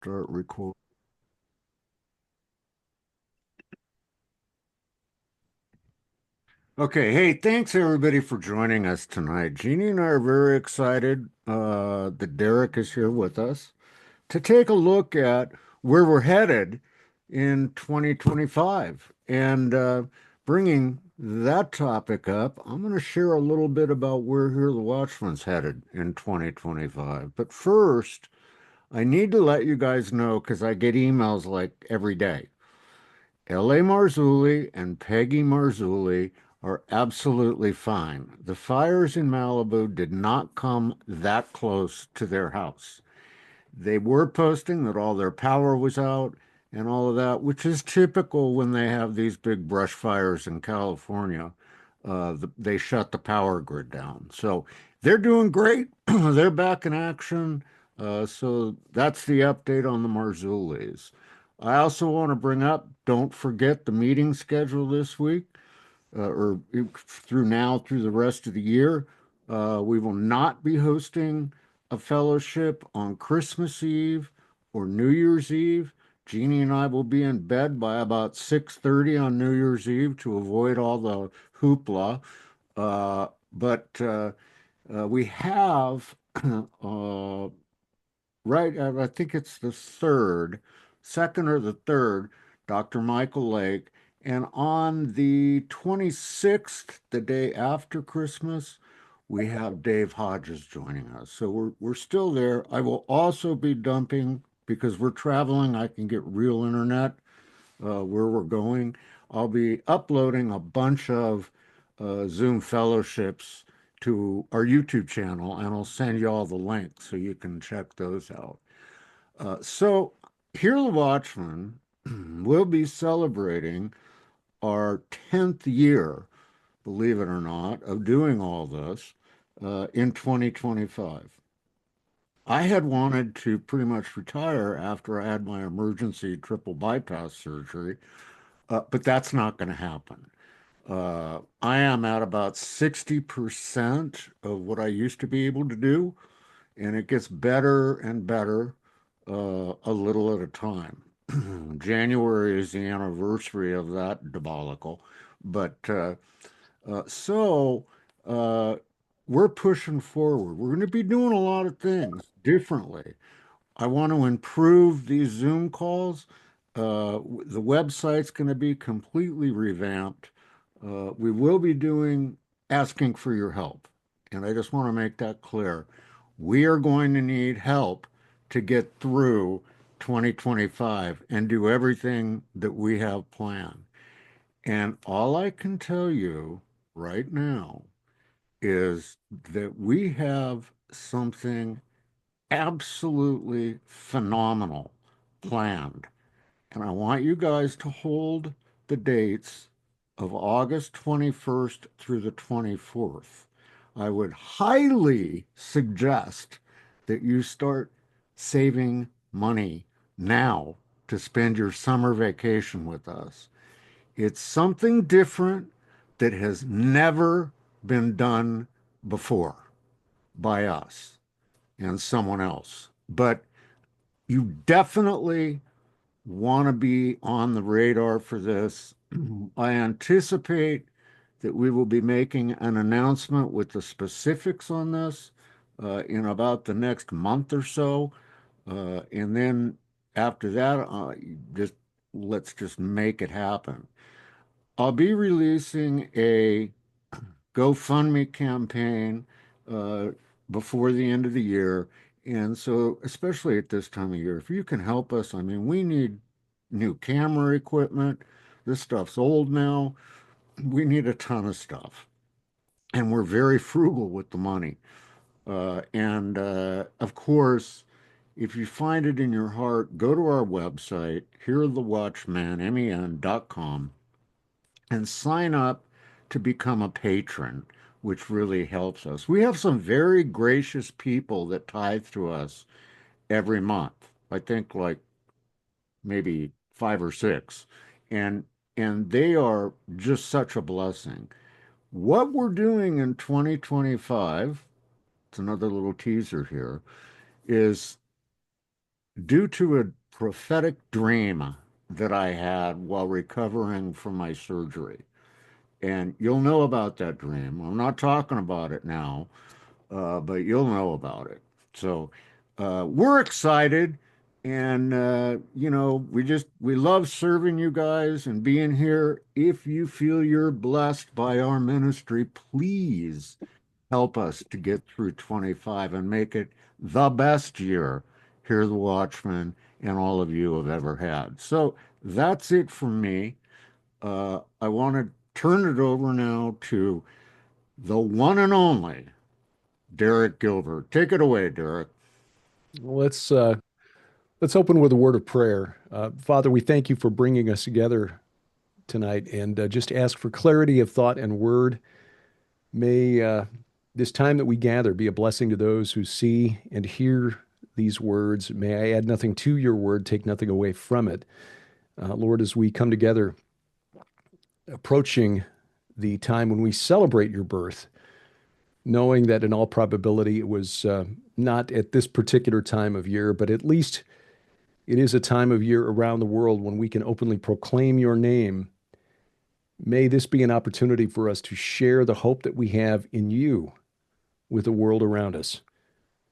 Start record. Okay, hey, thanks everybody for joining us tonight. Jeannie and I are very excited that Derek is here with us to take a look at where we're headed in 2025. And bringing that topic up, I'm going to share a little bit about where Here the Watchman's headed in 2025. But first, I need to let you guys know because I get emails like every day. L.A. Marzulli and Peggy Marzulli are absolutely fine. The fires in Malibu did not come that close to their house. They were posting that all their power was out and all of that, which is typical when they have these big brush fires in California. They shut the power grid down. So they're doing great. They're back in action. So that's the update on the Marzullis. I also want to bring up, don't forget the meeting schedule this week or through now through the rest of the year. We will not be hosting a fellowship on Christmas Eve or New Year's Eve. Jeannie and I will be in bed by about 6:30 on New Year's Eve to avoid all the hoopla. But we have right, I think it's the third, second or the third, Dr. Michael Lake. And on the 26th, the day after Christmas, we have Dave Hodges joining us. So we're still there. I will also be dumping because we're traveling. I can get real internet where we're going. I'll be uploading a bunch of Zoom fellowships to our YouTube channel, and I'll send you all the links so you can check those out. So, here the Watchmen will be celebrating our 10th year, believe it or not, of doing all this in 2025. I had wanted to pretty much retire after I had my emergency triple bypass surgery, but that's not going to happen. I am at about 60% of what I used to be able to do, and it gets better and better a little at a time. January is the anniversary of that debacle, but so uh, we're pushing forward. We're going to be doing a lot of things differently. I want to improve these Zoom calls. The website's going to be completely revamped. We will be doing asking for your help. And I just want to make that clear. We are going to need help to get through 2025 and do everything that we have planned. And all I can tell you right now is that we have something absolutely phenomenal planned. And I want you guys to hold the dates of August 21st through the 24th. I would highly suggest that you start saving money now to spend your summer vacation with us. It's something different that has never been done before by us and someone else. But you definitely want to be on the radar for this. I anticipate that we will be making an announcement with the specifics on this in about the next month or so. And then after that, just let's just make it happen. I'll be releasing a GoFundMe campaign uh, before the end of the year. And so, especially at this time of year, if you can help us, I mean, we need new camera equipment. This stuff's old now. We need a ton of stuff. And we're very frugal with the money. And of course, if you find it in your heart, go to our website, hearthewatchman.com, and sign up to become a patron, which really helps us. We have some very gracious people that tithe to us every month. I think like maybe five or six. And and they are just such a blessing. What we're doing in 2025, it's another little teaser here, is due to a prophetic dream that I had while recovering from my surgery. And you'll know about that dream. I'm not talking about it now, but you'll know about it. So we're excited. And, we love serving you guys and being here. If you feel you're blessed by our ministry, please help us to get through 25 and make it the best year here, the Watchmen, and all of you have ever had. So that's it from me. I want to turn it over now to the one and only Derek Gilbert. Take it away, Derek. Let's uh, let's open with a word of prayer. Father, we thank you for bringing us together tonight, and just ask for clarity of thought and word. May this time that we gather be a blessing to those who see and hear these words. May I add nothing to your word, take nothing away from it. Lord, as we come together, approaching the time when we celebrate your birth, knowing that in all probability it was not at this particular time of year, but at least it is a time of year around the world when we can openly proclaim your name. May this be an opportunity for us to share the hope that we have in you with the world around us.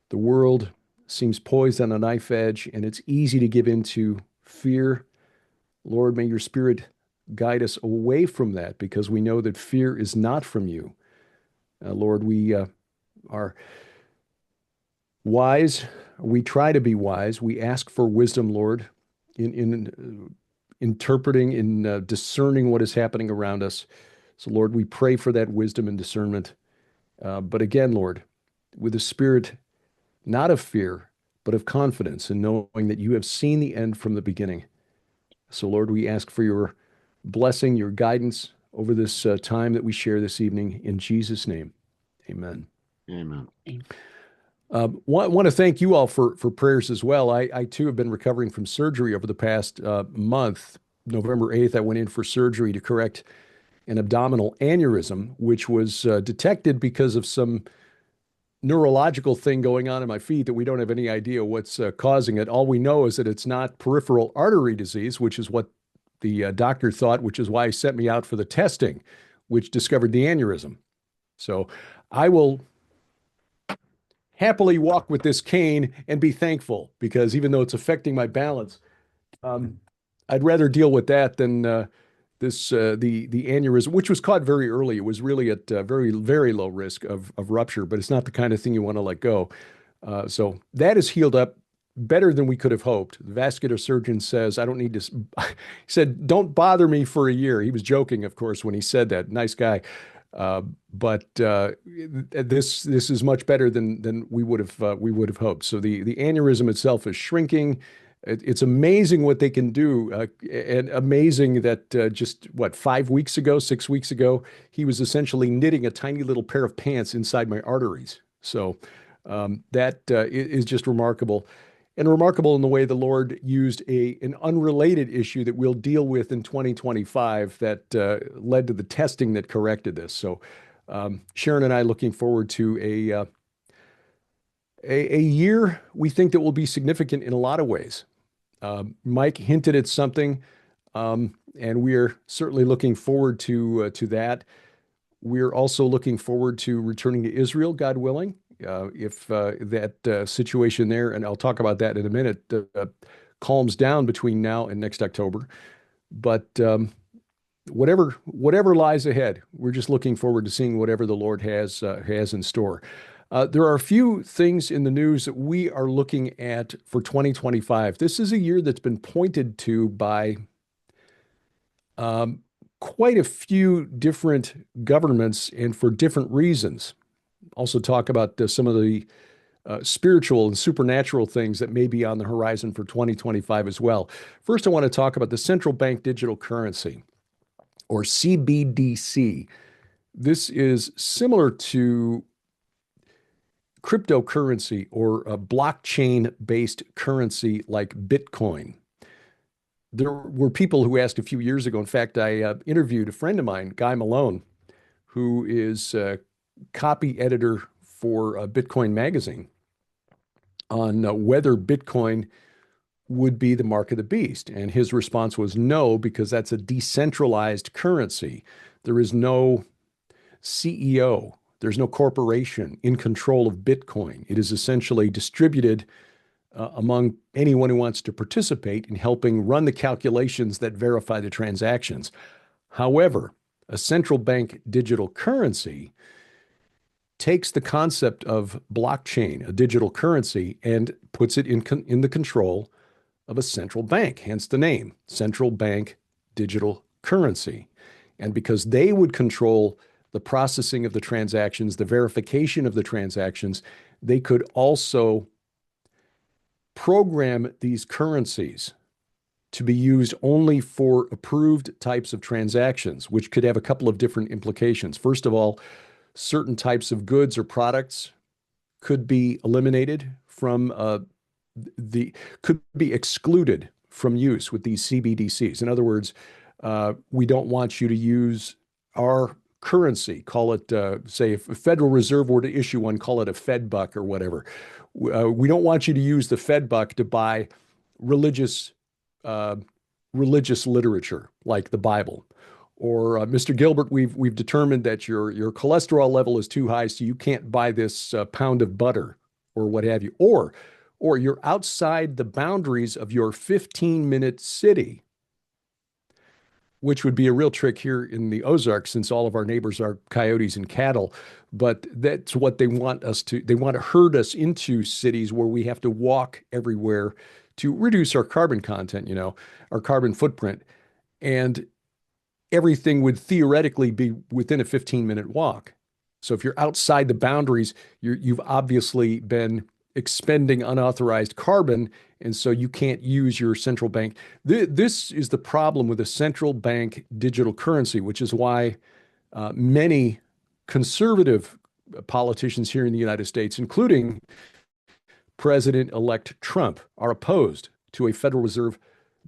The world seems poised on a knife edge, and it's easy to give into fear. Lord, may your spirit guide us away from that because we know that fear is not from you. Lord, we are wise. We try to be wise. We ask for wisdom, Lord, in interpreting, in discerning what is happening around us. So, Lord, we pray for that wisdom and discernment. But again, Lord, with a spirit not of fear, but of confidence in knowing that you have seen the end from the beginning. So, Lord, we ask for your blessing, your guidance over this time that we share this evening. In Jesus' name, amen. Amen. Want to thank you all for prayers as well. I too have been recovering from surgery over the past month. November 8th, I went in for surgery to correct an abdominal aneurysm, which was detected because of some neurological thing going on in my feet that we don't have any idea what's causing it. All we know is that it's not peripheral artery disease, which is what the doctor thought, which is why he sent me out for the testing, which discovered the aneurysm. So I will happily walk with this cane and be thankful because even though it's affecting my balance, um, I'd rather deal with that than the aneurysm, which was caught very early. It was really at very low risk of rupture, but it's not the kind of thing you want to let go. So that is healed up better than we could have hoped. The vascular surgeon says, I don't need to, he said, don't bother me for a year. He was joking, of course, when he said that. Nice guy. But this is much better than we would have hoped. So the aneurysm itself is shrinking. It's amazing what they can do, and amazing that just what 5 weeks ago, 6 weeks ago, he was essentially knitting a tiny little pair of pants inside my arteries. So that is just remarkable, and remarkable in the way the Lord used an unrelated issue that we'll deal with in 2025 that led to the testing that corrected this. So Sharon and I looking forward to a year we think that will be significant in a lot of ways. Mike hinted at something, and we're certainly looking forward to that. We're also looking forward to returning to Israel, God willing, if that situation there, and I'll talk about that in a minute, calms down between now and next October. But whatever lies ahead, we're just looking forward to seeing whatever the Lord has in store. There are a few things in the news that we are looking at for 2025. This is a year that's been pointed to by um, quite a few different governments and for different reasons. Also, talk about some of the spiritual and supernatural things that may be on the horizon for 2025 as well. First, I want to talk about the central bank digital currency, or CBDC. This is similar to cryptocurrency or a blockchain based currency like Bitcoin. There were people who asked a few years ago. In fact, I interviewed a friend of mine, Guy Malone, who is copy editor for Bitcoin Magazine, on whether Bitcoin would be the mark of the beast. And his response was no, because that's a decentralized currency. There is no CEO, there's no corporation in control of Bitcoin. It is essentially distributed among anyone who wants to participate in helping run the calculations that verify the transactions. However, a central bank digital currency takes the concept of blockchain, a digital currency, and puts it in the control of a central bank, hence the name, central bank digital currency. And because they would control the processing of the transactions, the verification of the transactions, they could also program these currencies to be used only for approved types of transactions, which could have a couple of different implications. First of all, certain types of goods or products could be eliminated from the could be excluded from use with these CBDCs. In other words, we don't want you to use our currency. Call it, say, if a Federal Reserve were to issue one, call it a Fed buck or whatever. We don't want you to use the Fed buck to buy religious uh, religious literature like the Bible. Or Mr. Gilbert, we've determined that your cholesterol level is too high, so you can't buy this pound of butter or what have you. Or you're outside the boundaries of your 15-minute city, which would be a real trick here in the Ozarks since all of our neighbors are coyotes and cattle. But that's what they want us to, they want to herd us into cities where we have to walk everywhere to reduce our carbon content, our carbon footprint. And everything would theoretically be within a 15-minute walk. So if you're outside the boundaries, you've obviously been expending unauthorized carbon, and so you can't use your central bank. This is the problem with a central bank digital currency, which is why many conservative politicians here in the United States, including President-elect Trump, are opposed to a Federal Reserve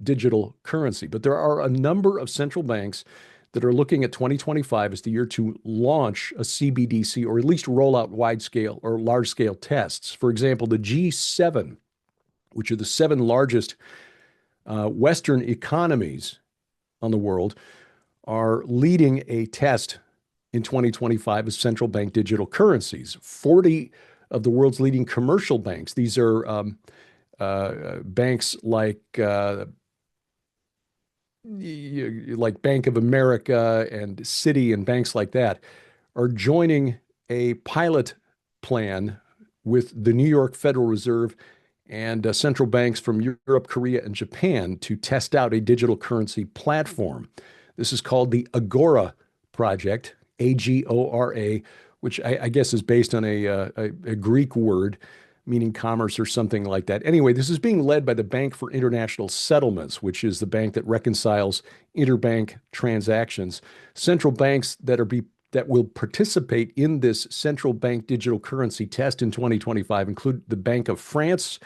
digital currency. But there are a number of central banks that are looking at 2025 as the year to launch a CBDC or at least roll out wide scale or large scale tests. For example, the G7, which are the seven largest Western economies on the world, are leading a test in 2025 of central bank digital currencies. 40 of the world's leading commercial banks, these are banks like Bank of America and Citi and banks like that, are joining a pilot plan with the New York Federal Reserve and central banks from Europe, Korea, and Japan to test out a digital currency platform. This is called the Agora Project, Agora, which I guess is based on a Greek word meaning commerce or something like that. Anyway, this is being led by the Bank for International Settlements, which is the bank that reconciles interbank transactions. Central banks that will participate in this central bank digital currency test in 2025 include the Bank of France,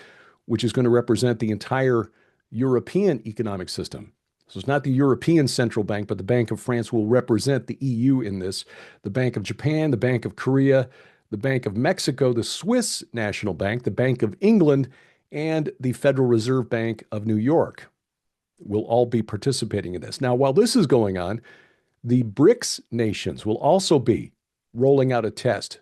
which is going to represent the entire European economic system. So it's not the European Central Bank, but the Bank of France will represent the EU in this. The Bank of Japan, the Bank of Korea, the Bank of Mexico, the Swiss National Bank, the Bank of England, and the Federal Reserve Bank of New York will all be participating in this. Now, while this is going on, the BRICS nations will also be rolling out a test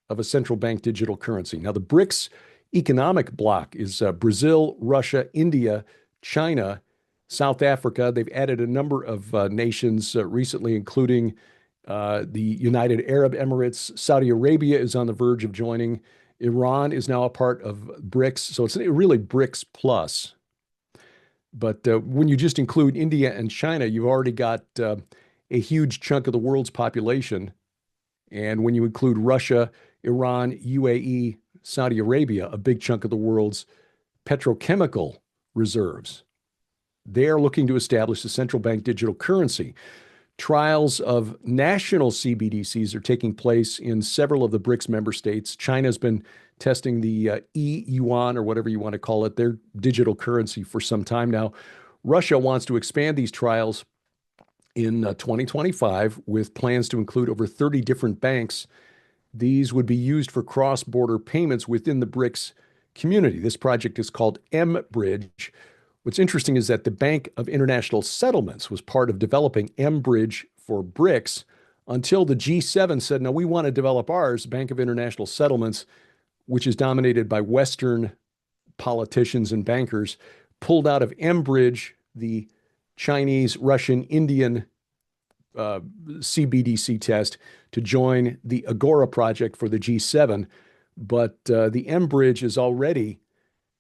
of a central bank digital currency. Now, the BRICS economic bloc is Brazil, Russia, India, China, South Africa. They've added a number of nations recently, including the United Arab Emirates. Saudi Arabia is on the verge of joining. Iran is now a part of BRICS. So it's really BRICS plus. But when you just include India and China, you've already got a huge chunk of the world's population. And when you include Russia, Iran, UAE, Saudi Arabia, a big chunk of the world's petrochemical reserves, they are looking to establish a central bank digital currency. Trials of national CBDCs are taking place in several of the BRICS member states. China's been testing the e-yuan, or whatever you want to call it, their digital currency, for some time now. Russia wants to expand these trials in 2025 with plans to include over 30 different banks. These would be used for cross-border payments within the BRICS community. This project is called M-Bridge. What's interesting is that the Bank of International Settlements was part of developing M-Bridge for BRICS until the G7 said, no, we want to develop ours. Bank of International Settlements, which is dominated by Western politicians and bankers, pulled out of M-Bridge, the Chinese, Russian, Indian CBDC test, to join the Agora project for the G7. But the M-Bridge is already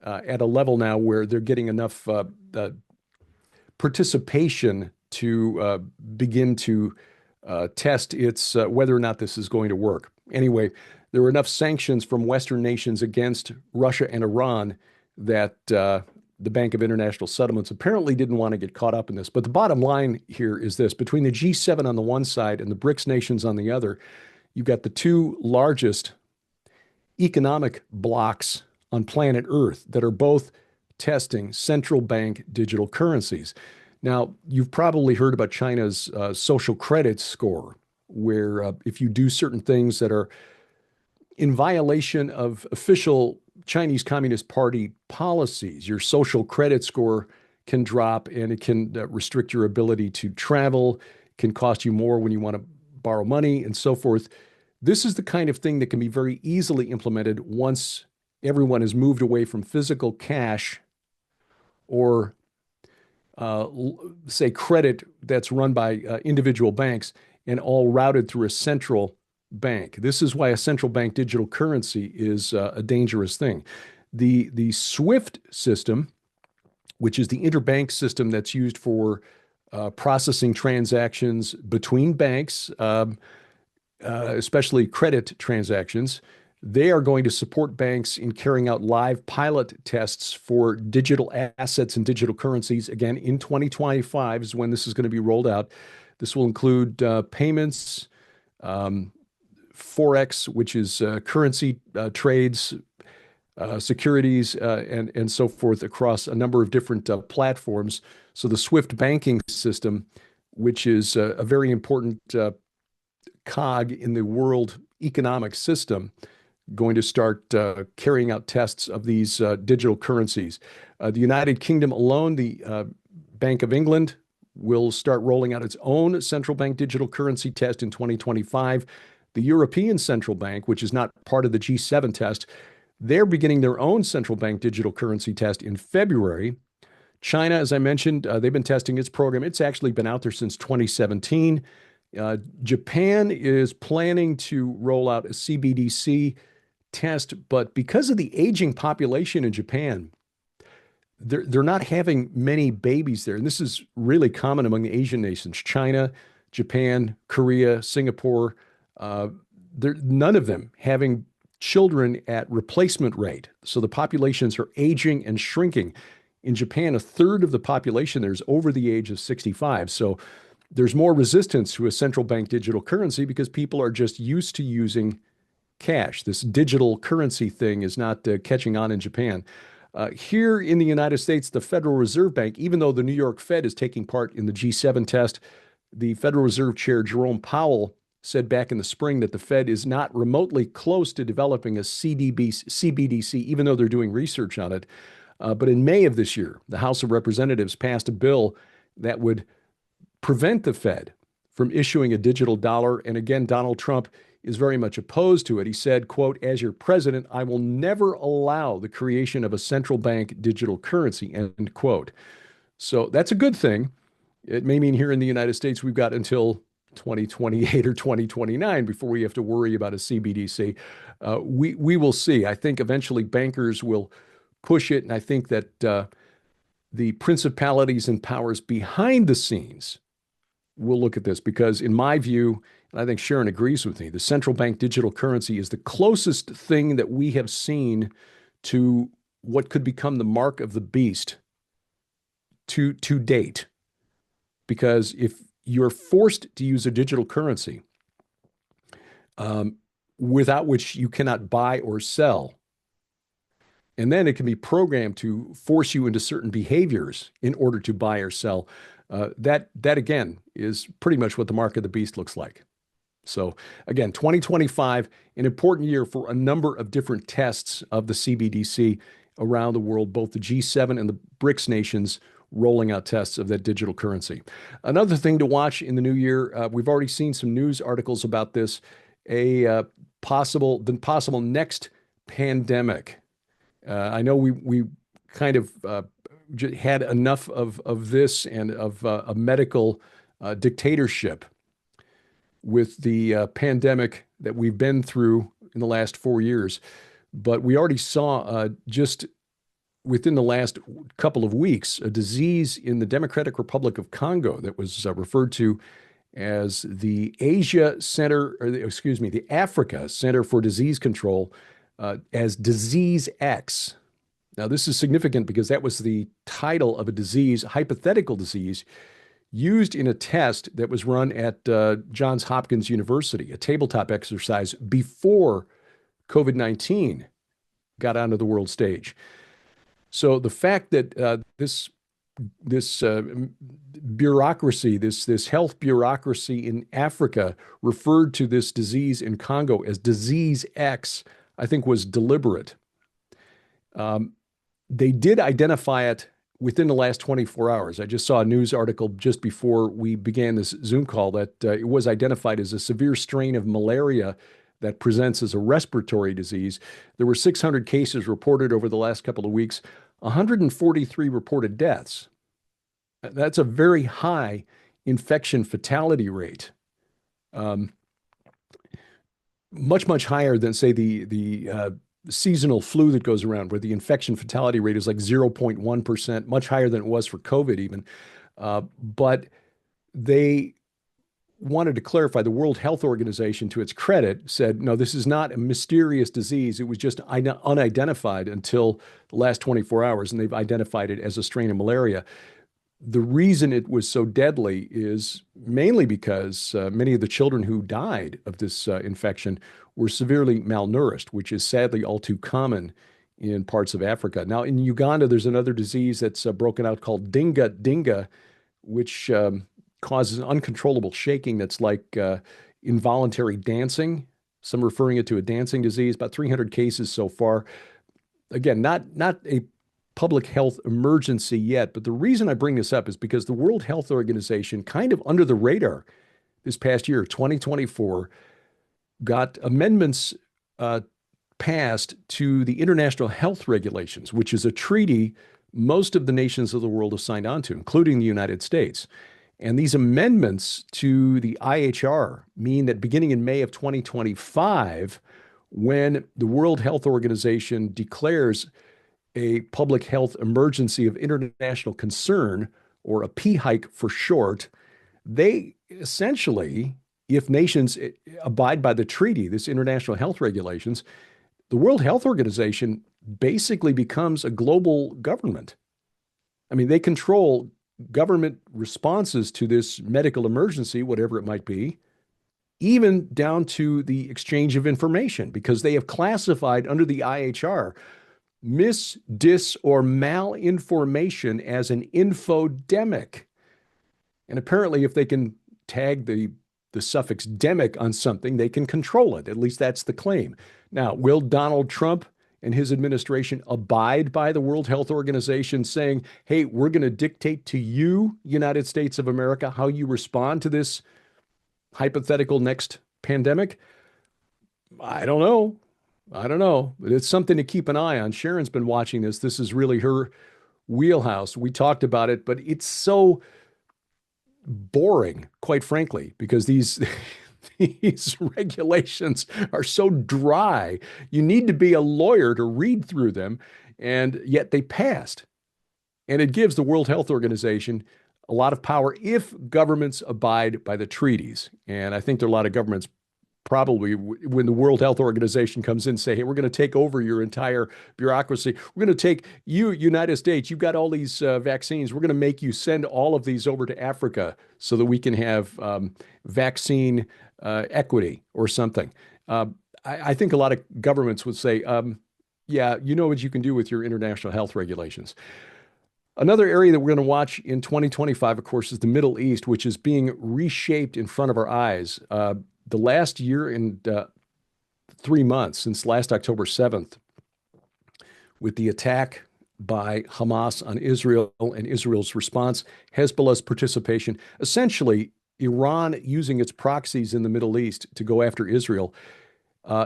at a level now where they're getting enough participation to begin to test its whether or not this is going to work. Anyway, there were enough sanctions from Western nations against Russia and Iran that the Bank of International Settlements apparently didn't want to get caught up in this. But the bottom line here is this: between the G7 on the one side and the BRICS nations on the other, you've got the two largest economic blocks on planet Earth that are both testing central bank digital currencies. Now, you've probably heard about China's social credit score, where if you do certain things that are in violation of official Chinese Communist Party policies, your social credit score can drop and it can restrict your ability to travel, can cost you more when you want to borrow money, and so forth. This is the kind of thing that can be very easily implemented once everyone has moved away from physical cash or, say, credit that's run by individual banks and all routed through a central bank. This is why a central bank digital currency is a dangerous thing. The SWIFT system, which is the interbank system that's used for processing transactions between banks, especially credit transactions, they are going to support banks in carrying out live pilot tests for digital assets and digital currencies. Again, in 2025 is when this is going to be rolled out. This will include payments, Forex, which is currency trades, securities, and so forth across a number of different platforms. So the SWIFT banking system, which is a very important cog in the world economic system, going to start carrying out tests of these digital currencies. The United Kingdom alone, the Bank of England, will start rolling out its own central bank digital currency test in 2025. The European Central Bank, which is not part of the G7 test, they're beginning their own central bank digital currency test in February. China, as I mentioned, they've been testing its program. It's actually been out there since 2017. Japan is planning to roll out a CBDC test, but because of the aging population in Japan, they're not having many babies there. And this is really common among the Asian nations: China, Japan, Korea, Singapore. None of them having children at replacement rate. So the populations are aging and shrinking. In Japan, a third of the population there is over the age of 65. So there's more resistance to a central bank digital currency because people are just used to using cash. This digital currency thing is not catching on in Japan. Here in the United States, the Federal Reserve Bank, even though the New York Fed is taking part in the G7 test, the Federal Reserve Chair Jerome Powell said back in the spring that the Fed is not remotely close to developing a CBDC, even though they're doing research on it. But in May of this year, the House of Representatives passed a bill that would prevent the Fed from issuing a digital dollar. And again, Donald Trump is very much opposed to it. He said, quote, "As your president, I will never allow the creation of a central bank digital currency," end quote. So that's a good thing. It may mean here in the United States, we've got until 2028 or 2029 before we have to worry about a CBDC. We will see. I think eventually bankers will push it. And I think that the principalities and powers behind the scenes will look at this because, in my view, and I think Sharon agrees with me, the central bank digital currency is the closest thing that we have seen to what could become the mark of the beast to date. Because if you're forced to use a digital currency without which you cannot buy or sell, and then it can be programmed to force you into certain behaviors in order to buy or sell, that again is pretty much what the mark of the beast looks like. So again, 2025, an important year for a number of different tests of the CBDC around the world, both the G7 and the BRICS nations rolling out tests of that digital currency. Another thing to watch in the new year, we've already seen some news articles about this, a possible next pandemic. I know we kind of had enough of this and of a medical dictatorship with the pandemic that we've been through in the last 4 years. But we already saw just within the last couple of weeks a disease in the Democratic Republic of Congo that was referred to as the Asia Center, or excuse me, the Africa Center for Disease Control, as Disease X. Now, this is significant because that was the title of a disease, a hypothetical disease, used in a test that was run at Johns Hopkins University, a tabletop exercise before COVID-19 got onto the world stage. So the fact that this bureaucracy, this health bureaucracy in Africa referred to this disease in Congo as Disease X, I think was deliberate. They did identify it within the last 24 hours. I just saw a news article just before we began this Zoom call that it was identified as a severe strain of malaria that presents as a respiratory disease. There were 600 cases reported over the last couple of weeks, 143 reported deaths. That's a very high infection fatality rate. Much higher than, say, the seasonal flu that goes around, where the infection fatality rate is like 0.1%, much higher than it was for COVID even. But they wanted to clarify. The World Health Organization, to its credit, said, no, this is not a mysterious disease. It was just unidentified until the last 24 hours, and they've identified it as a strain of malaria. The reason it was so deadly is mainly because many of the children who died of this infection were severely malnourished, which is sadly all too common in parts of Africa. Now, in Uganda, there's another disease that's broken out called dinga, which causes uncontrollable shaking that's like involuntary dancing, some referring it to a dancing disease, about 300 cases so far. Again, not a public health emergency yet, but the reason I bring this up is because the World Health Organization, kind of under the radar this past year, 2024, got amendments passed to the International Health Regulations, which is a treaty most of the nations of the world have signed on to, including the United States. And these amendments to the IHR mean that beginning in May of 2025, when the World Health Organization declares a public health emergency of international concern, or a PHIC for short, they essentially, if nations abide by the treaty, this international health regulations, the World Health Organization basically becomes a global government. I mean, they control government responses to this medical emergency, whatever it might be, even down to the exchange of information, because they have classified under the IHR mis, dis, or malinformation as an infodemic. And apparently, if they can tag the suffix demic on something, they can control it. At least that's the claim. Now, will Donald Trump and his administration abide by the World Health Organization saying, hey, we're going to dictate to you, United States of America, how you respond to this hypothetical next pandemic? I don't know. But it's something to keep an eye on. Sharon's been watching this. This is really her wheelhouse. We talked about it, but it's so boring, quite frankly, because these these regulations are so dry. You need to be a lawyer to read through them, and yet they passed. And it gives the World Health Organization a lot of power if governments abide by the treaties. And I think there are a lot of governments probably, when the World Health Organization comes in, say, hey, we're going to take over your entire bureaucracy. We're going to take you, United States, you've got all these vaccines. We're going to make you send all of these over to Africa so that we can have vaccine equity or something. I think a lot of governments would say, yeah, you know what you can do with your international health regulations. Another area that we're going to watch in 2025, of course, is the Middle East, which is being reshaped in front of our eyes. the last year and 3 months since last October 7th, with the attack by Hamas on Israel and Israel's response, Hezbollah's participation, essentially Iran using its proxies in the Middle East to go after Israel,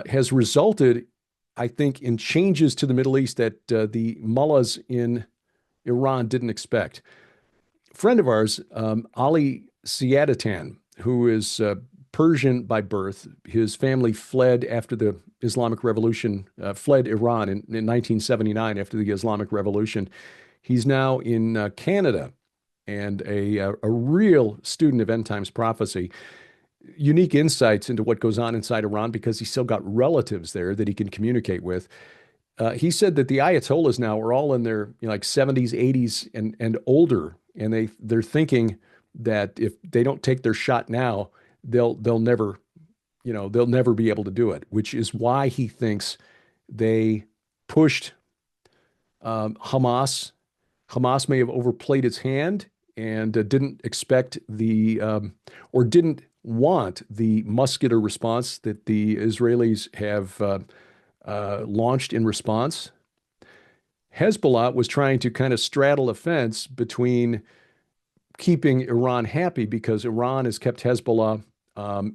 has resulted, I think, in changes to the Middle East that the mullahs in Iran didn't expect. A friend of ours, Ali Siadatan, who is Persian by birth, his family fled after the Islamic Revolution, fled Iran in 1979 after the Islamic Revolution. He's now in Canada and a real student of end times prophecy. Unique insights into what goes on inside Iran because he's still got relatives there that he can communicate with. He said that the Ayatollahs now are all in their like 70s, 80s, and older, and they're thinking that if they don't take their shot now, they'll never, they'll never be able to do it. Which is why he thinks they pushed Hamas. Hamas may have overplayed its hand and didn't expect or didn't want the muscular response that the Israelis have launched in response. Hezbollah was trying to kind of straddle a fence between keeping Iran happy because Iran has kept Hezbollah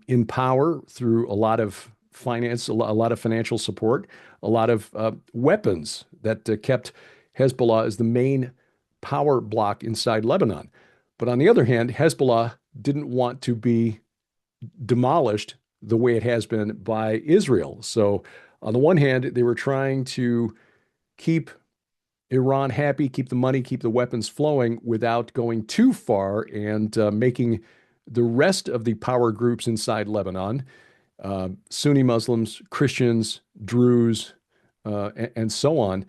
in power through a lot of finance, a lot of financial support, a lot of weapons that kept Hezbollah as the main power block inside Lebanon. But on the other hand, Hezbollah didn't want to be demolished the way it has been by Israel. So on the one hand, they were trying to keep Iran happy, keep the money, keep the weapons flowing without going too far and making the rest of the power groups inside Lebanon, Sunni Muslims, Christians, Druze, and so on,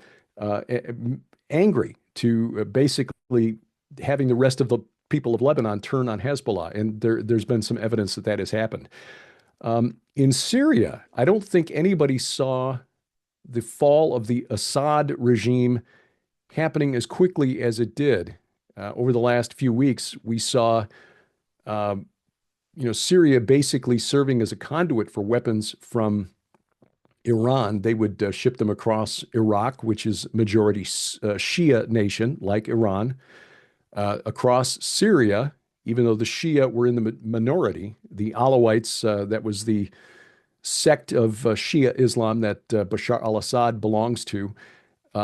angry to basically having the rest of the people of Lebanon turn on Hezbollah. And there's been some evidence that has happened. In Syria, I don't think anybody saw the fall of the Assad regime happening as quickly as it did. Over the last few weeks, we saw, Syria basically serving as a conduit for weapons from Iran. They would ship them across Iraq, which is majority Shia nation like Iran, across Syria, even though the Shia were in the minority. The Alawites, that was the sect of Shia Islam that Bashar al-Assad belongs to,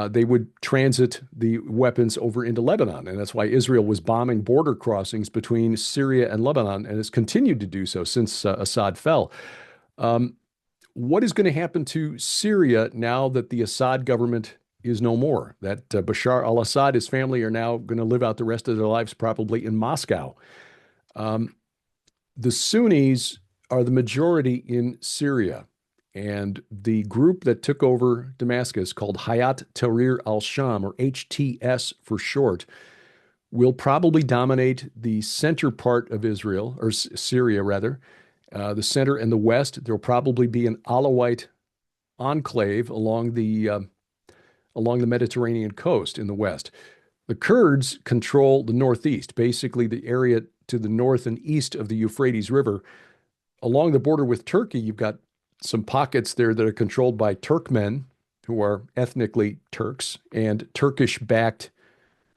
they would transit the weapons over into Lebanon. And that's why Israel was bombing border crossings between Syria and Lebanon and has continued to do so since Assad fell. What is going to happen to Syria now that the Assad government is no more? That Bashar al-Assad, his family are now going to live out the rest of their lives probably in Moscow. The Sunnis are the majority in Syria. And the group that took over Damascus, called Hayat Tahrir al-Sham, or HTS for short, will probably dominate the center part of Israel, or Syria rather, the center and the west. There will probably be an Alawite enclave along the Mediterranean coast in the west. The Kurds control the northeast, basically the area to the north and east of the Euphrates River. Along the border with Turkey, you've got some pockets there that are controlled by Turkmen, who are ethnically Turks, and Turkish-backed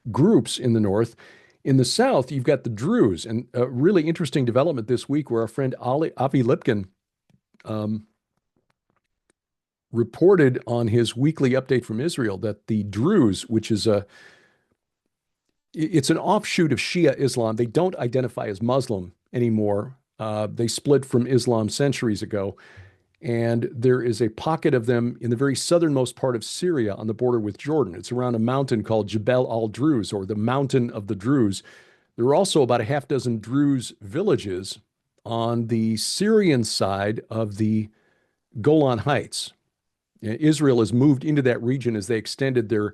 groups in the north. In the south, you've got the Druze, and a really interesting development this week where our friend Avi Lipkin reported on his weekly update from Israel that the Druze, which is it's an offshoot of Shia Islam. They don't identify as Muslim anymore. They split from Islam centuries ago. And there is a pocket of them in the very southernmost part of Syria on the border with Jordan. It's around a mountain called Jebel al-Druze, or the Mountain of the Druze. There are also about a half dozen Druze villages on the Syrian side of the Golan Heights. Israel has moved into that region as they extended their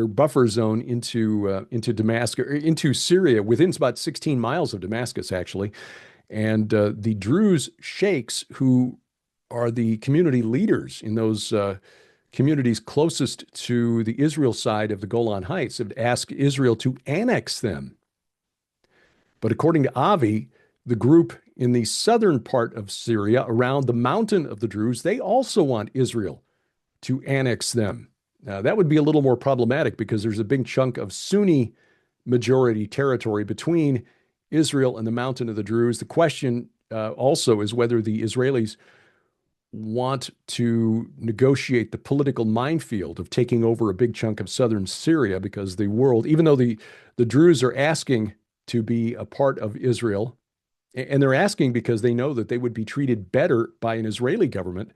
buffer zone into Damascus, into Syria, within about 16 miles of Damascus, actually. And the Druze sheikhs, who are the community leaders in those communities closest to the Israel side of the Golan Heights, have asked Israel to annex them. But according to Avi, the group in the southern part of Syria, around the mountain of the Druze, they also want Israel to annex them. Now, that would be a little more problematic because there's a big chunk of Sunni majority territory between Israel and the mountain of the Druze. The question also is whether the Israelis want to negotiate the political minefield of taking over a big chunk of southern Syria, because the world, even though the Druze are asking to be a part of Israel, and they're asking because they know that they would be treated better by an Israeli government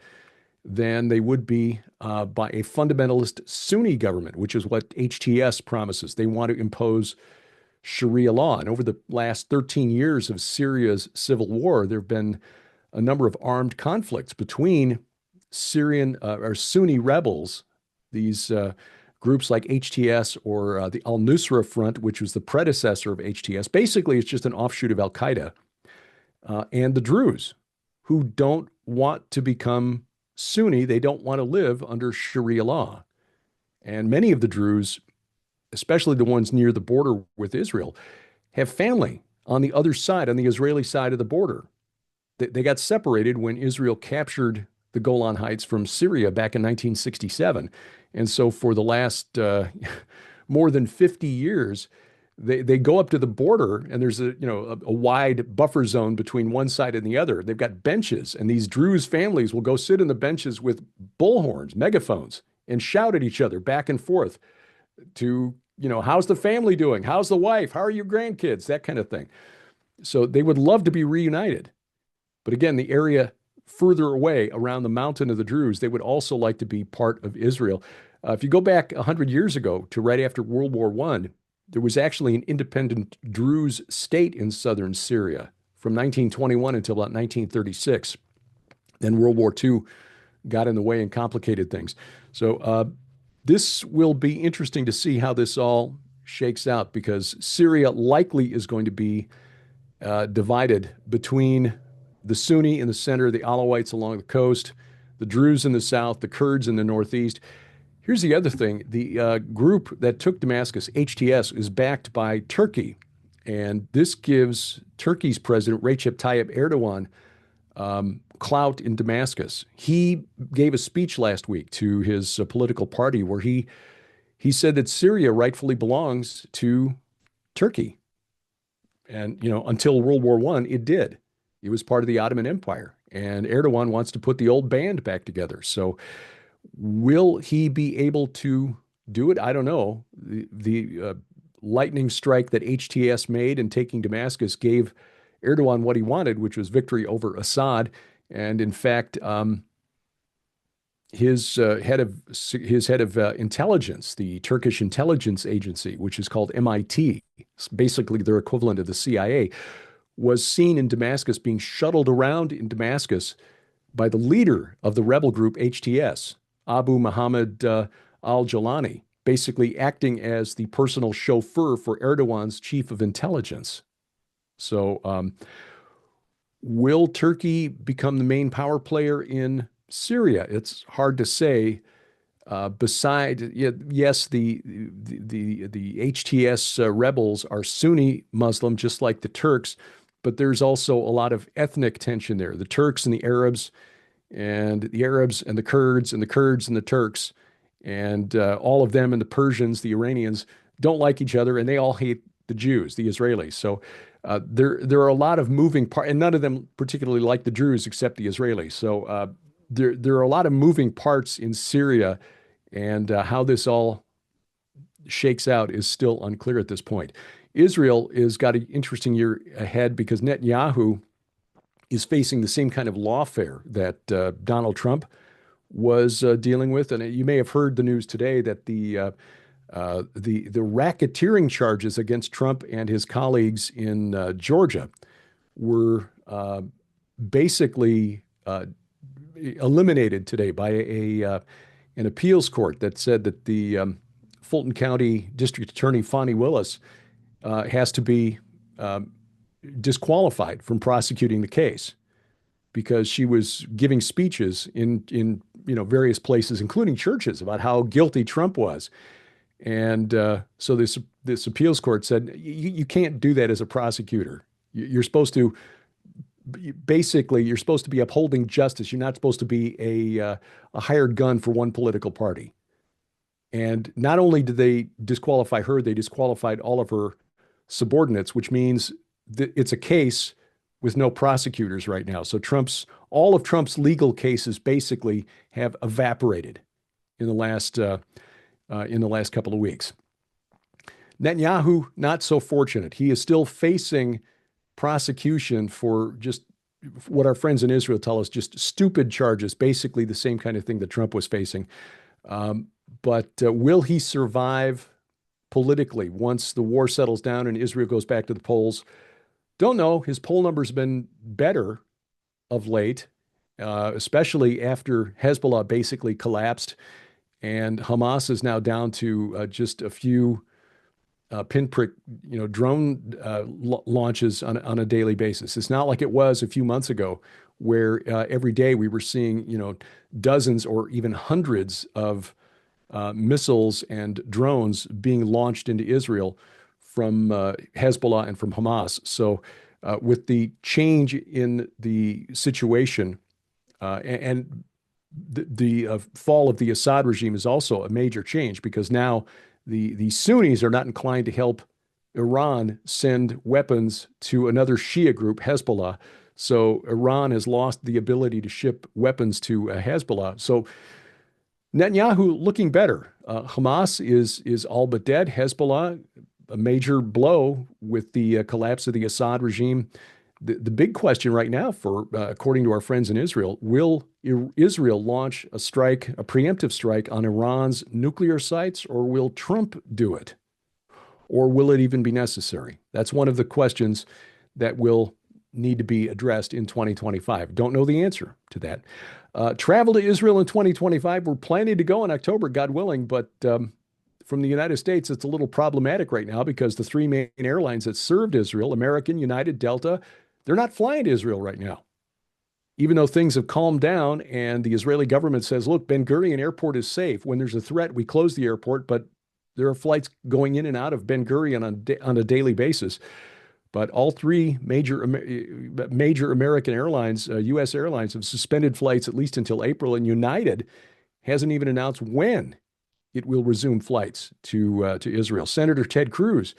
than they would be by a fundamentalist Sunni government, which is what HTS promises. They want to impose Sharia law. And over the last 13 years of Syria's civil war, there have been a number of armed conflicts between Syrian or Sunni rebels, these groups like HTS or the Al Nusra Front, which was the predecessor of HTS. Basically, it's just an offshoot of Al Qaeda, and the Druze, who don't want to become Sunni. They don't want to live under Sharia law. And many of the Druze, especially the ones near the border with Israel, have family on the other side, on the Israeli side of the border. They got separated when Israel captured the Golan Heights from Syria back in 1967. And so for the last more than 50 years, they go up to the border, and there's a wide buffer zone between one side and the other. They've got benches, and these Druze families will go sit in the benches with bullhorns, megaphones, and shout at each other back and forth to, how's the family doing? How's the wife? How are your grandkids? That kind of thing. So they would love to be reunited. But again, the area further away around the mountain of the Druze, they would also like to be part of Israel. If you go back 100 years ago to right after World War I, there was actually an independent Druze state in southern Syria from 1921 until about 1936. Then World War II got in the way and complicated things. So this will be interesting to see how this all shakes out, because Syria likely is going to be divided between the Sunni in the center, the Alawites along the coast, the Druze in the south, the Kurds in the northeast. Here's the other thing. The group that took Damascus, HTS, is backed by Turkey. And this gives Turkey's president, Recep Tayyip Erdogan, clout in Damascus. He gave a speech last week to his political party where he said that Syria rightfully belongs to Turkey. And, until World War I, it did. It was part of the Ottoman Empire. And Erdogan wants to put the old band back together. So will he be able to do it? I don't know. The lightning strike that HTS made in taking Damascus gave Erdogan what he wanted, which was victory over Assad. And in fact, his head of intelligence, the Turkish intelligence agency, which is called MIT, basically their equivalent of the CIA, was seen in Damascus, being shuttled around in Damascus by the leader of the rebel group HTS, Abu Muhammad al-Jawlani, basically acting as the personal chauffeur for Erdogan's chief of intelligence. So will Turkey become the main power player in Syria? It's hard to say. Yes, the HTS rebels are Sunni Muslim, just like the Turks, but there's also a lot of ethnic tension there. The Turks and the Arabs and the Kurds and the Kurds and the Turks and all of them and the Persians, the Iranians, don't like each other, and they all hate the Jews, the Israelis. So there are a lot of moving parts, and none of them particularly like the Druze except the Israelis. So there are a lot of moving parts in Syria, and how this all shakes out is still unclear at this point. Israel has got an interesting year ahead because Netanyahu is facing the same kind of lawfare that Donald Trump was dealing with. And you may have heard the news today that the racketeering charges against Trump and his colleagues in Georgia were basically eliminated today by an appeals court that said that the Fulton County District Attorney Fani Willis has to be disqualified from prosecuting the case because she was giving speeches in various places, including churches, about how guilty Trump was. And so this appeals court said you can't do that as a prosecutor. You're supposed to basically you're supposed to be upholding justice. You're not supposed to be a hired gun for one political party. And not only did they disqualify her, they disqualified all of her subordinates, which means that it's a case with no prosecutors right now. So all of Trump's legal cases basically have evaporated in the last couple of weeks. Netanyahu, not so fortunate. He is still facing prosecution for just what our friends in Israel tell us, just stupid charges, basically the same kind of thing that Trump was facing. But will he survive politically once the war settles down and Israel goes back to the polls? Don't know. His poll numbers have been better of late, especially after Hezbollah basically collapsed and Hamas is now down to just a few pinprick, drone launches on a daily basis. It's not like it was a few months ago, where every day we were seeing, dozens or even hundreds of missiles and drones being launched into Israel from Hezbollah and from Hamas. So, with the change in the situation and the fall of the Assad regime is also a major change because now the Sunnis are not inclined to help Iran send weapons to another Shia group, Hezbollah. So Iran has lost the ability to ship weapons to Hezbollah. So Netanyahu looking better. Hamas is all but dead. Hezbollah, a major blow with the collapse of the Assad regime. The big question right now, according to our friends in Israel, will Israel launch a preemptive strike on Iran's nuclear sites, or will Trump do it? Or will it even be necessary? That's one of the questions that will need to be addressed in 2025. Don't know the answer to that. Travel to Israel in 2025. We're planning to go in October, God willing, but from the United States, it's a little problematic right now because the three main airlines that served Israel, American, United, Delta, they're not flying to Israel right now. Even though things have calmed down and the Israeli government says, look, Ben Gurion Airport is safe. When there's a threat, we close the airport, but there are flights going in and out of Ben Gurion on a daily basis. But all three major American airlines, U.S. airlines, have suspended flights at least until April, and United hasn't even announced when it will resume flights to Israel. Senator Ted Cruz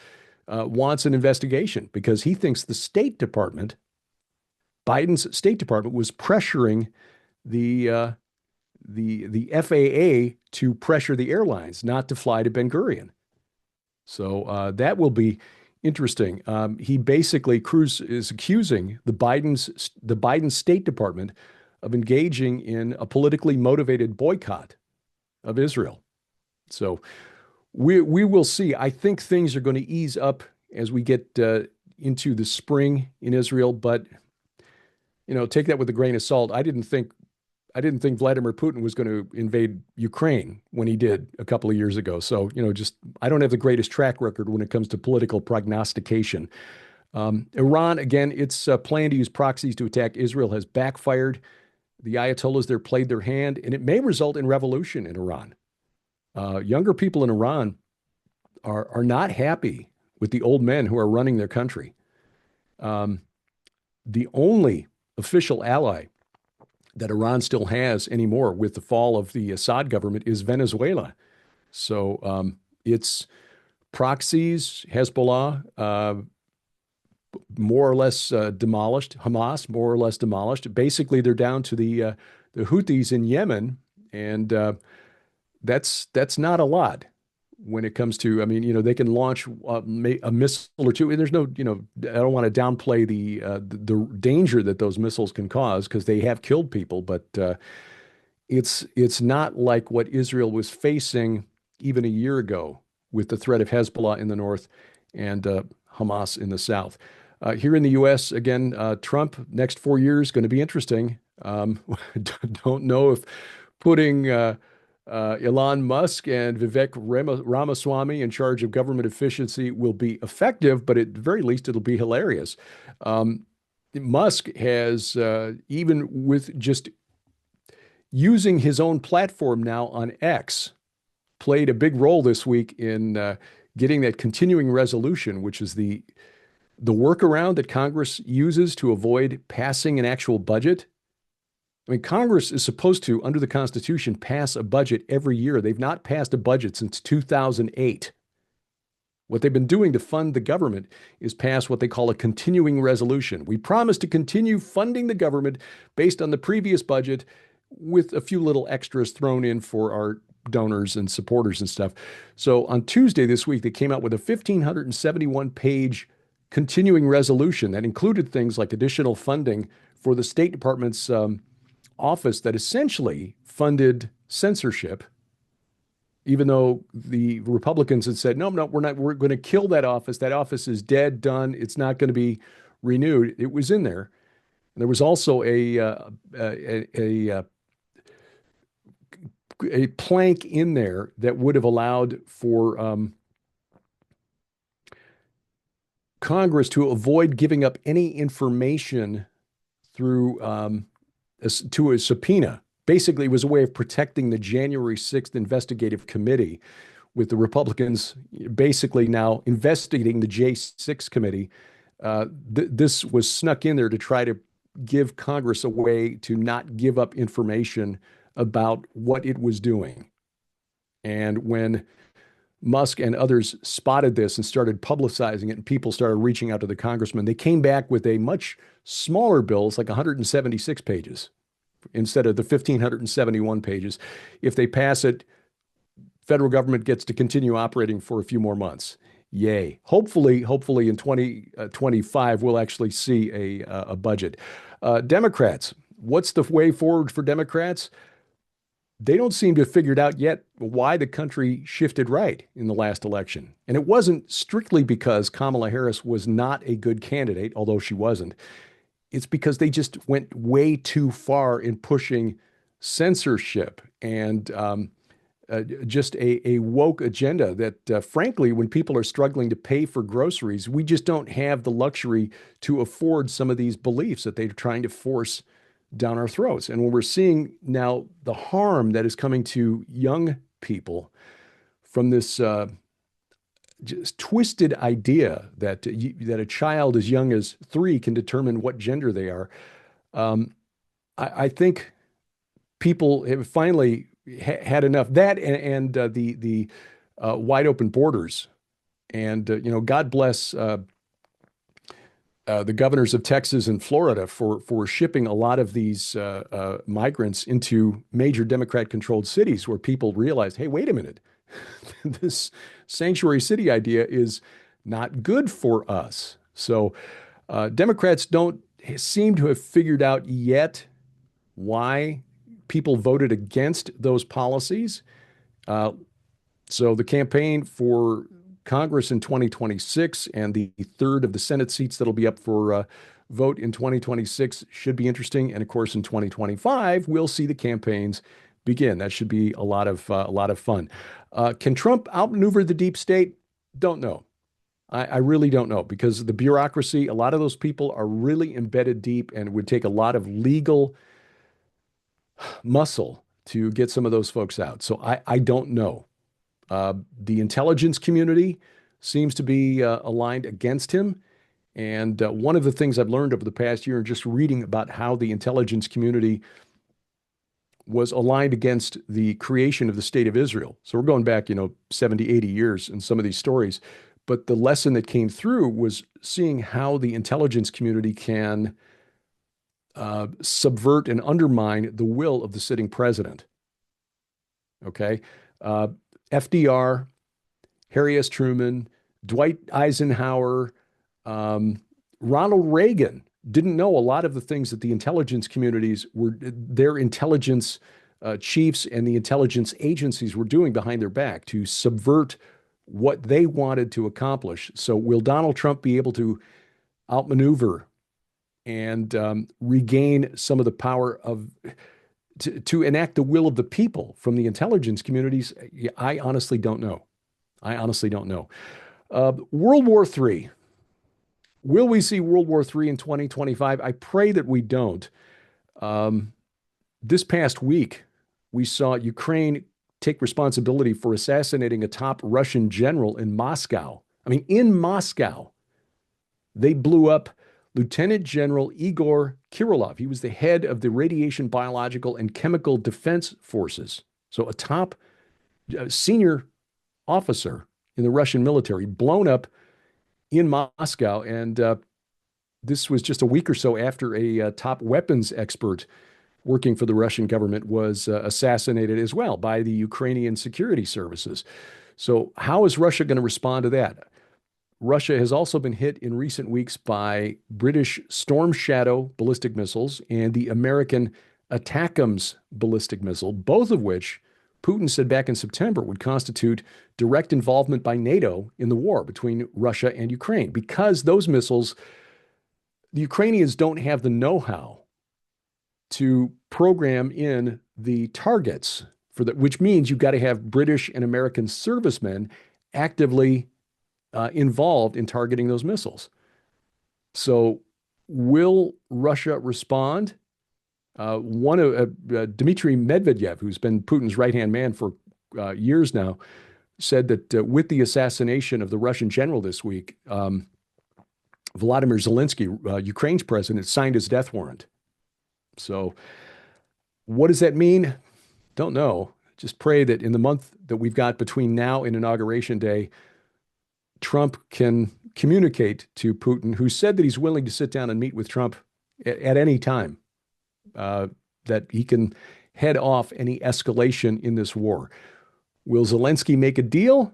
wants an investigation because he thinks Biden's State Department, was pressuring the FAA to pressure the airlines not to fly to Ben Gurion. So that will be interesting. Cruz is accusing the Biden State Department of engaging in a politically motivated boycott of Israel. So we will see. I think things are going to ease up as we get into the spring in Israel, but take that with a grain of salt. I didn't think Vladimir Putin was going to invade Ukraine when he did a couple of years ago. So, I don't have the greatest track record when it comes to political prognostication. Iran, again, its plan to use proxies to attack Israel has backfired. The Ayatollahs there played their hand, and it may result in revolution in Iran. Younger people in Iran are not happy with the old men who are running their country. The only official ally that Iran still has anymore with the fall of the Assad government is Venezuela. So it's proxies, Hezbollah, more or less demolished, Hamas, more or less demolished. Basically, they're down to the Houthis in Yemen, and that's not a lot when it comes to, they can launch a missile or two, and there's no, I don't want to downplay the danger that those missiles can cause because they have killed people, but it's not like what Israel was facing even a year ago with the threat of Hezbollah in the north and Hamas in the south. Here in the U.S., again, Trump, next 4 years, going to be interesting. Don't know if putting Elon Musk and Vivek Ramaswamy in charge of government efficiency will be effective, but at the very least, it'll be hilarious. Musk has, even with just using his own platform now on X, played a big role this week in getting that continuing resolution, which is the The workaround that Congress uses to avoid passing an actual budget. I mean, Congress is supposed to, under the Constitution, pass a budget every year. They've not passed a budget since 2008. What they've been doing to fund the government is pass what they call a continuing resolution. We promise to continue funding the government based on the previous budget with a few little extras thrown in for our donors and supporters and stuff. So on Tuesday this week, they came out with a 1,571-page continuing resolution that included things like additional funding for the State Department's office that essentially funded censorship, even though the Republicans had said, no, no, we're not, we're going to kill that office. That office is dead, done. It's not going to be renewed. It was in there. And there was also a plank in there that would have allowed for Congress to avoid giving up any information through to a subpoena. Basically, it was a way of protecting the January 6th investigative committee, with the Republicans basically now investigating the J6 committee. This was snuck in there to try to give Congress a way to not give up information about what it was doing. And when Musk and others spotted this and started publicizing it, and people started reaching out to the congressman, they came back with a much smaller bill. It's like 176 pages instead of the 1,571 pages. If they pass it, federal government gets to continue operating for a few more months. Yay. Hopefully in 2025, we'll actually see a budget. Democrats, what's the way forward for Democrats? They don't seem to have figured out yet why the country shifted right in the last election. And it wasn't strictly because Kamala Harris was not a good candidate, although she wasn't. It's because they just went way too far in pushing censorship and just a woke agenda that, frankly, when people are struggling to pay for groceries, we just don't have the luxury to afford some of these beliefs that they're trying to force down our throats. And when we're seeing now the harm that is coming to young people from this just twisted idea that that a child as young as 3 can determine what gender they are, I think people have finally had enough. That and the wide open borders, and God bless the governors of Texas and Florida for shipping a lot of these migrants into major Democrat-controlled cities where people realized, hey, wait a minute, this sanctuary city idea is not good for us. So Democrats don't seem to have figured out yet why people voted against those policies. So the campaign for Congress in 2026 and the third of the Senate seats that'll be up for vote in 2026 should be interesting. And of course, in 2025, we'll see the campaigns begin. That should be a lot of fun. Can Trump outmaneuver the deep state? Don't know. I really don't know, because the bureaucracy, a lot of those people are really embedded deep, and it would take a lot of legal muscle to get some of those folks out. So I don't know. The intelligence community seems to be aligned against him. And one of the things I've learned over the past year, just reading about how the intelligence community was aligned against the creation of the state of Israel. So we're going back, 70, 80 years in some of these stories. But the lesson that came through was seeing how the intelligence community can subvert and undermine the will of the sitting president. Okay. FDR, Harry S. Truman, Dwight Eisenhower, Ronald Reagan didn't know a lot of the things that the intelligence communities were, their intelligence chiefs and the intelligence agencies were doing behind their back to subvert what they wanted to accomplish. So will Donald Trump be able to outmaneuver and regain some of the power of to enact the will of the people from the intelligence communities? I honestly don't know. I honestly don't know. World War III. Will we see World War III in 2025? I pray that we don't. This past week, we saw Ukraine take responsibility for assassinating a top Russian general in Moscow. I mean, in Moscow. They blew up Lieutenant General Igor Kirillov. He was the head of the Radiation, Biological, and Chemical Defense Forces. So a top senior officer in the Russian military, blown up in Moscow. And this was just a week or so after a top weapons expert working for the Russian government was assassinated as well by the Ukrainian security services. So, how is Russia going to respond to that? Russia has also been hit in recent weeks by British Storm Shadow ballistic missiles and the American ATACMS ballistic missile, both of which Putin said back in September would constitute direct involvement by NATO in the war between Russia and Ukraine. Because those missiles, the Ukrainians don't have the know how to program in the targets for that, which means you've got to have British and American servicemen actively involved in targeting those missiles. So, will Russia respond? One of Dmitry Medvedev, who's been Putin's right-hand man for years now, said that with the assassination of the Russian general this week, Vladimir Zelensky, Ukraine's president, signed his death warrant. So, what does that mean? Don't know. Just pray that in the month that we've got between now and Inauguration Day, Trump can communicate to Putin, who said that he's willing to sit down and meet with Trump at any time, that he can head off any escalation in this war. Will Zelensky make a deal?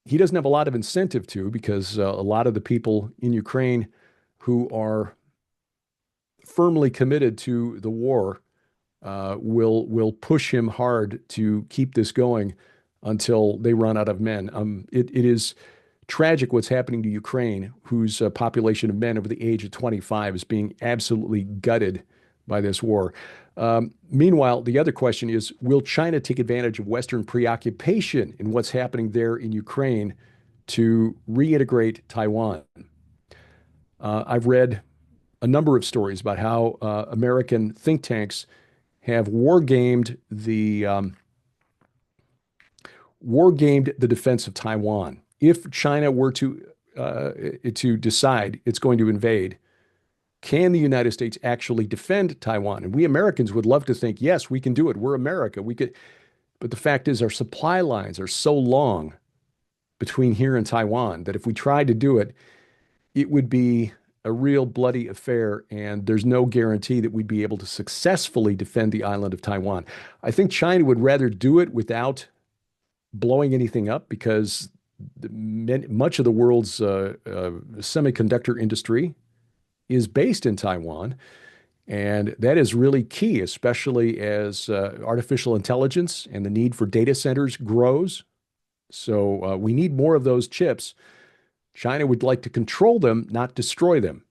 He doesn't have a lot of incentive to, because a lot of the people in Ukraine who are firmly committed to the war will push him hard to keep this going until they run out of men. It is tragic what's happening to Ukraine, whose population of men over the age of 25 is being absolutely gutted by this war. Meanwhile, the other question is, will China take advantage of Western preoccupation in what's happening there in Ukraine to reintegrate Taiwan? I've read a number of stories about how American think tanks have war-gamed the defense of Taiwan. If China were to decide it's going to invade, can the United States actually defend Taiwan? And we Americans would love to think, yes, we can do it. We're America. We could, but the fact is, our supply lines are so long between here and Taiwan that if we tried to do it, it would be a real bloody affair, and there's no guarantee that we'd be able to successfully defend the island of Taiwan. I think China would rather do it without blowing anything up, because much of the world's semiconductor industry is based in Taiwan. And that is really key, especially as artificial intelligence and the need for data centers grows. So we need more of those chips. China would like to control them, not destroy them.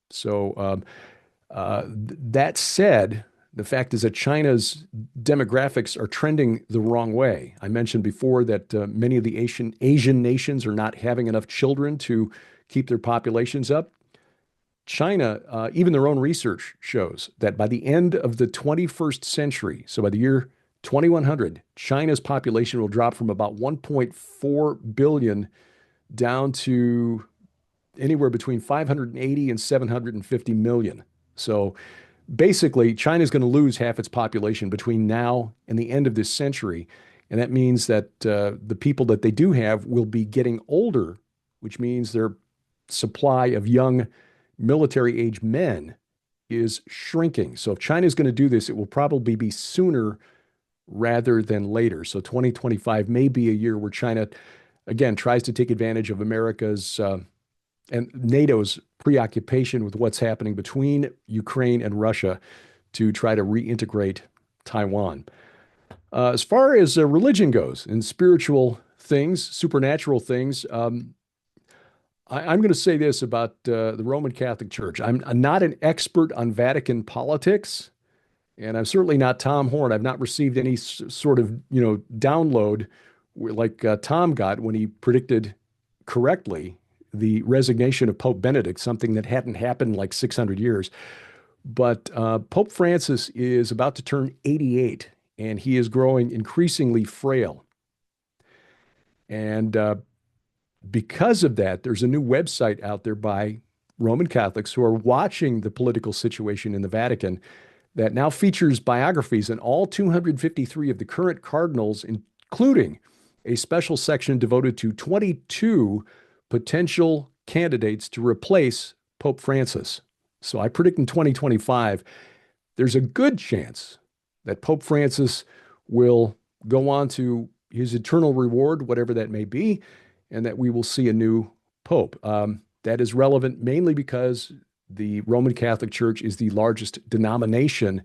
So that said, the fact is that China's demographics are trending the wrong way. I mentioned before that many of the Asian nations are not having enough children to keep their populations up. China, even their own research shows that by the end of the 21st century, so by the year 2100, China's population will drop from about 1.4 billion down to anywhere between 580 and 750 million. So basically, China is going to lose half its population between now and the end of this century. And that means that the people that they do have will be getting older, which means their supply of young military age men is shrinking. So if China is going to do this, it will probably be sooner rather than later. So 2025 may be a year where China, again, tries to take advantage of America's and NATO's preoccupation with what's happening between Ukraine and Russia to try to reintegrate Taiwan. As far as religion goes and spiritual things, supernatural things, I'm going to say this about the Roman Catholic Church. I'm not an expert on Vatican politics, and I'm certainly not Tom Horn. I've not received any sort of, download like Tom got when he predicted correctly the resignation of Pope Benedict, something that hadn't happened in like 600 years. But Pope Francis is about to turn 88, and he is growing increasingly frail. And Because of that, there's a new website out there by Roman Catholics who are watching the political situation in the Vatican that now features biographies on all 253 of the current cardinals, including a special section devoted to 22 potential candidates to replace Pope Francis. So I predict in 2025, there's a good chance that Pope Francis will go on to his eternal reward, whatever that may be, and that we will see a new pope. That is relevant mainly because the Roman Catholic Church is the largest denomination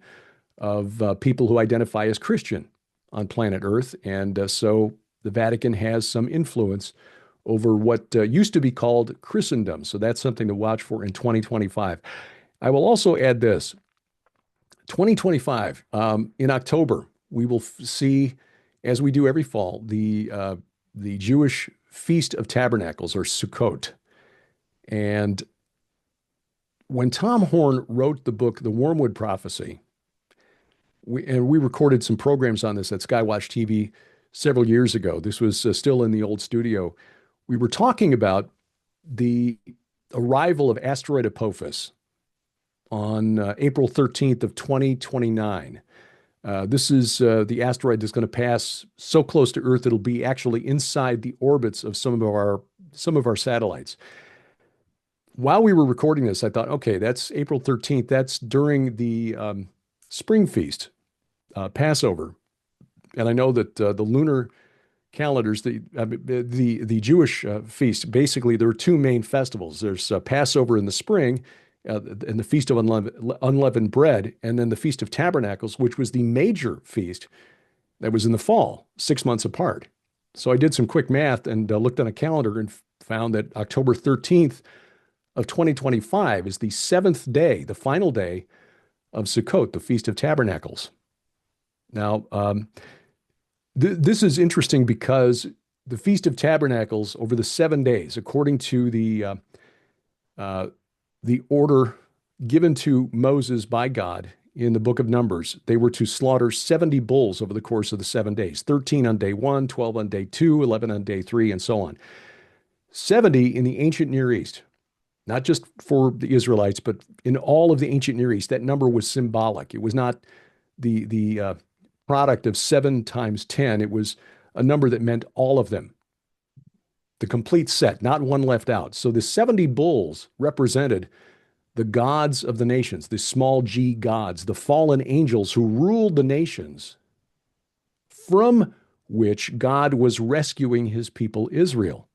of people who identify as Christian on planet Earth. And so the Vatican has some influence over what used to be called Christendom. So that's something to watch for in 2025. I will also add this 2025, in October, we will see, as we do every fall, the Jewish Feast of Tabernacles, or Sukkot. And when Tom Horn wrote the book, The Wormwood Prophecy, we recorded some programs on this at Skywatch TV several years ago. This was still in the old studio. We were talking about the arrival of asteroid Apophis on April 13th of 2029. This is the asteroid that's going to pass so close to Earth it'll be actually inside the orbits of some of our satellites. While we were recording this, I thought, okay, that's April 13th. That's during the spring feast, Passover, and I know that the lunar calendars, the Jewish feast, basically there are two main festivals. There's Passover in the spring, and the Feast of Unleavened Bread, and then the Feast of Tabernacles, which was the major feast that was in the fall, 6 months apart. So I did some quick math and looked on a calendar and found that October 13th of 2025 is the seventh day, the final day of Sukkot, the Feast of Tabernacles. Now, this is interesting because the Feast of Tabernacles over the 7 days, according to the order given to Moses by God in the book of Numbers, they were to slaughter 70 bulls over the course of the 7 days, 13 on day 1, 12 on day 2, 11 on day 3, and so on. 70 in the ancient Near East, not just for the Israelites, but in all of the ancient Near East, that number was symbolic. It was not the product of 7 times 10. It was a number that meant all of them, the complete set, not one left out. So the 70 bulls represented the gods of the nations, the small g gods, the fallen angels who ruled the nations from which God was rescuing his people Israel.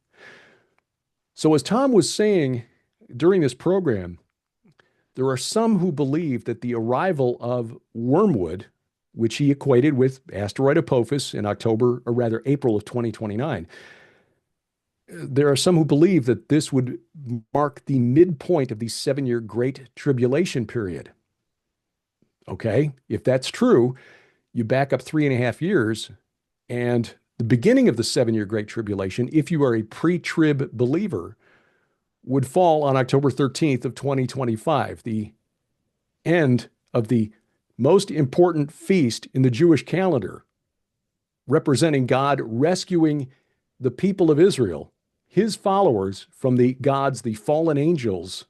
So as Tom was saying during this program, there are some who believe that the arrival of wormwood, which he equated with asteroid Apophis in October, or rather April of 2029, there are some who believe that this would mark the midpoint of the 7-year Great Tribulation period. Okay, if that's true, you back up 3.5 years, and the beginning of the 7-year Great Tribulation, if you are a pre-trib believer, would fall on October 13th of 2025, the end of the most important feast in the Jewish calendar, representing God rescuing the people of Israel, his followers, from the gods, the fallen angels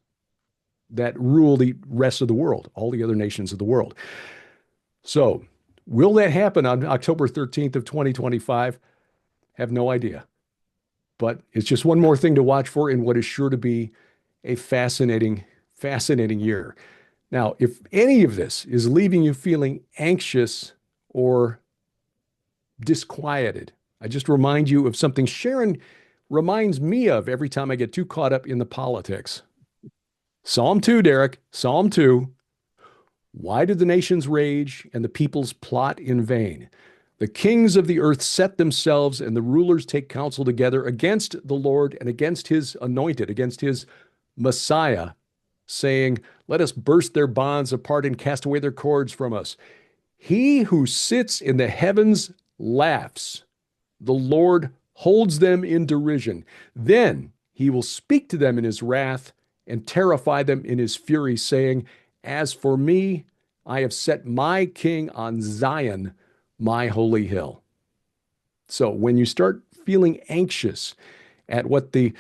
that rule the rest of the world, all the other nations of the world. So, will that happen on October 13th of 2025? Have no idea. But it's just one more thing to watch for in what is sure to be a fascinating, fascinating year. Now, if any of this is leaving you feeling anxious or disquieted, I just remind you of something Sharon reminds me of every time I get too caught up in the politics. Psalm 2, Derek, Psalm 2. Why do the nations rage and the peoples plot in vain? The kings of the earth set themselves and the rulers take counsel together against the Lord and against his anointed, against his Messiah, saying, let us burst their bonds apart and cast away their cords from us. He who sits in the heavens laughs. The Lord holds them in derision. Then he will speak to them in his wrath and terrify them in his fury, saying, as for me, I have set my king on Zion, my holy hill. So when you start feeling anxious at what the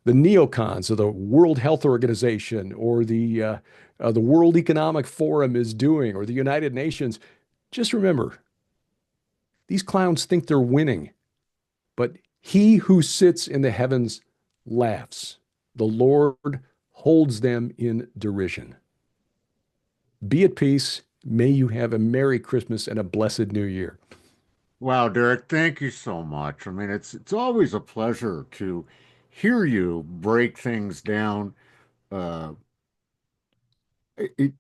neocons of the World Health Organization or the World Economic Forum is doing or the United Nations, just remember these clowns think they're winning, but he who sits in the heavens laughs. The Lord holds them in derision. Be at peace. May you have a Merry Christmas and a blessed New Year. Wow, Derek, thank you so much. I mean, it's always a pleasure to hear you break things down. Uh,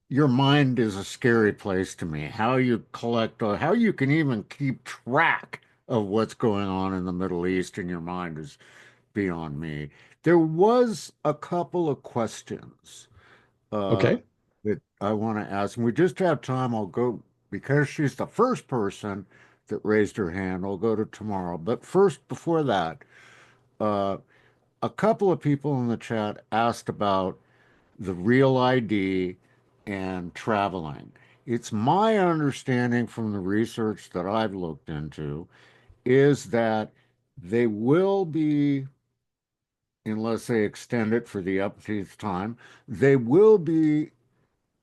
your mind is a scary place to me. How you collect, how you can even keep track of what's going on in the Middle East in your mind is beyond me. There was a couple of questions uh, Okay. that I want to ask, and we just have time. I'll go because she's the first person that raised her hand. I'll go to tomorrow, but first, before that, uh, a couple of people in the chat asked about the real ID and traveling. It's my understanding from the research that I've looked into is that they will be, unless they extend it for the upteenth time, they will be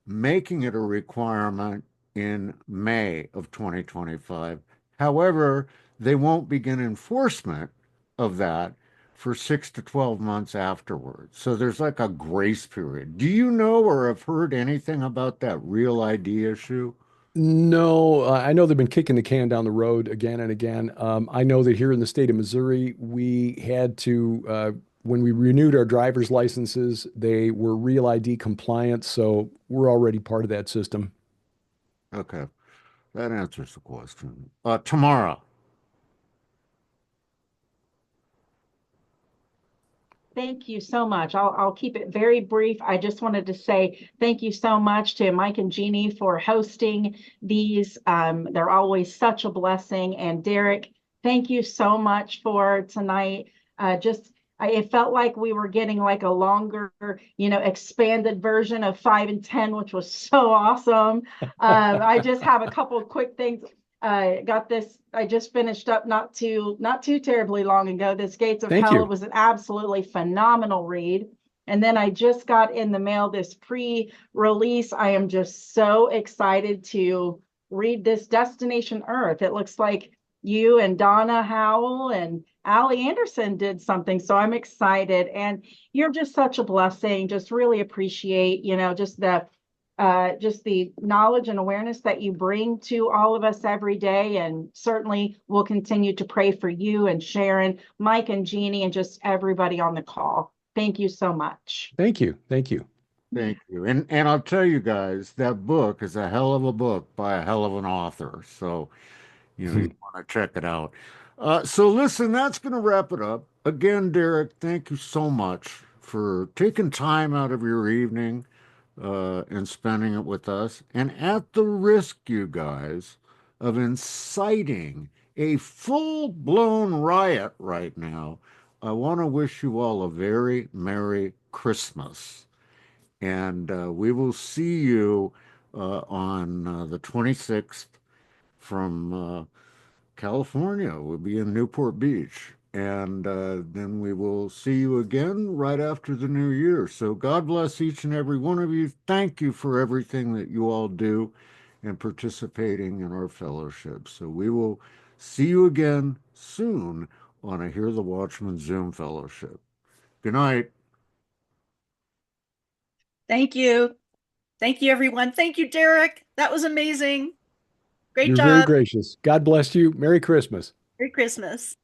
making it a requirement in May of 2025. However, they won't begin enforcement of that for 6 to 12 months afterwards. So there's like a grace period. Do you know or have heard anything about that real ID issue? No, I know they've been kicking the can down the road again and again. I know that here in the state of Missouri, we had to, when we renewed our driver's licenses, they were Real ID compliant. So we're already part of that system. Okay, that answers the question. Tomorrow. Thank you so much. I'll keep it very brief. I just wanted to say thank you so much to Mike and Jeannie for hosting these. They're always such a blessing. And Derek, thank you so much for tonight. It felt like we were getting like a longer, expanded version of 5 and 10, which was so awesome. I just have a couple of quick things. Got this. I just finished up not too terribly long ago. This Gates of Thank Hell. It you. was an absolutely phenomenal read. And then I just got in the mail this pre-release. I am just so excited to read this Destination Earth. It looks like you and Donna Howell and Allie Anderson did something. So I'm excited. And you're just such a blessing. Just really appreciate, just the knowledge and awareness that you bring to all of us every day. And certainly we'll continue to pray for you and Sharon, Mike and Jeannie, and just everybody on the call. Thank you so much. Thank you. Thank you. Thank you. And I'll tell you guys, that book is a hell of a book by a hell of an author. So you want to check it out. So listen, that's going to wrap it up. Again, Derek, thank you so much for taking time out of your evening and spending it with us. And at the risk, you guys, of inciting a full-blown riot right now, I want to wish you all a very Merry Christmas. And we will see you on the 26th from California. We'll be in Newport Beach. And then we will see you again right after the new year. So God bless each and every one of you. Thank you for everything that you all do and participating in our fellowship. So we will see you again soon on a Hear the Watchman Zoom fellowship. Good night. Thank you. Thank you, everyone. Thank you, Derek. That was amazing. Great You're very job. gracious. God bless you. Merry Christmas. Merry Christmas.